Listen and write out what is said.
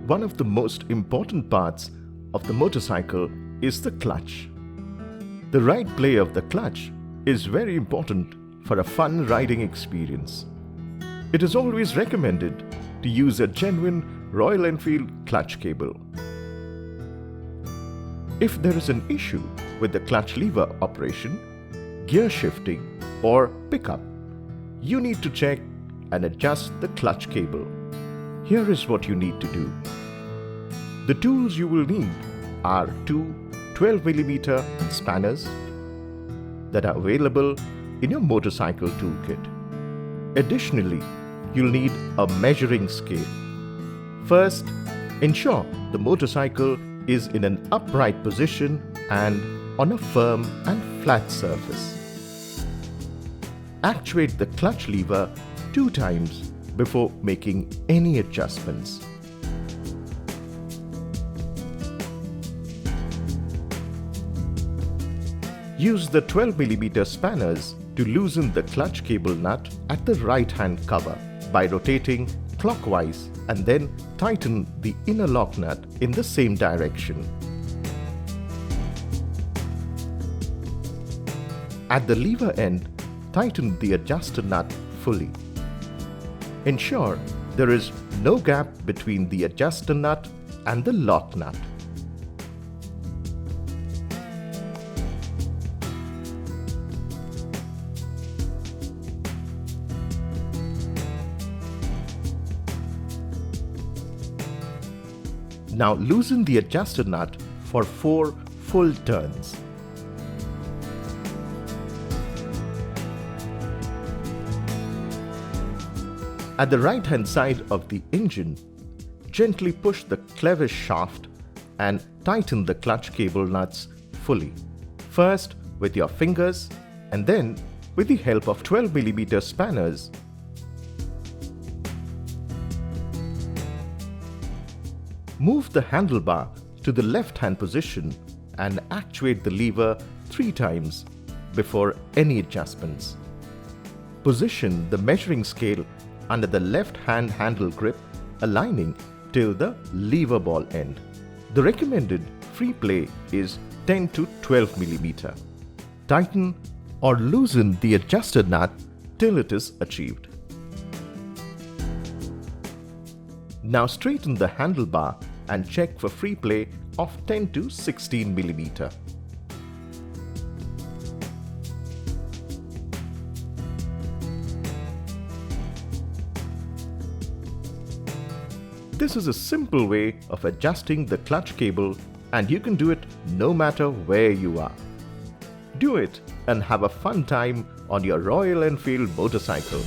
one of the most important parts of the motorcycle is the clutch. The right play of the clutch is very important for a fun riding experience. It is always recommended to use a genuine Royal Enfield clutch cable. If there is an issue with the clutch lever operation, gear shifting or pickup, you need to check and adjust the clutch cable. Here is what you need to do. The tools you will need are two 12mm spanners that are available in your motorcycle toolkit. Additionally, you'll need a measuring scale. First, ensure the motorcycle is in an upright position and on a firm and flat surface. Actuate the clutch lever 2 times before making any adjustments. Use the 12mm spanners to loosen the clutch cable nut at the right-hand cover by rotating clockwise and then tighten the inner lock nut in the same direction. At the lever end, tighten the adjuster nut fully. Ensure there is no gap between the adjuster nut and the lock nut. Now loosen the adjuster nut for 4 full turns. At the right-hand side of the engine, gently push the clevis shaft and tighten the clutch cable nuts fully. First with your fingers and then with the help of 12mm spanners. Move the handlebar to the left-hand position and actuate the lever 3 times before any adjustments. Position the measuring scale under the left-hand handle grip, aligning till the lever ball end. The recommended free play is 10 to 12mm. Tighten or loosen the adjuster nut till it is achieved. Now straighten the handlebar and check for free play of 10 to 16mm. This is a simple way of adjusting the clutch cable, and you can do it no matter where you are. Do it and have a fun time on your Royal Enfield motorcycle.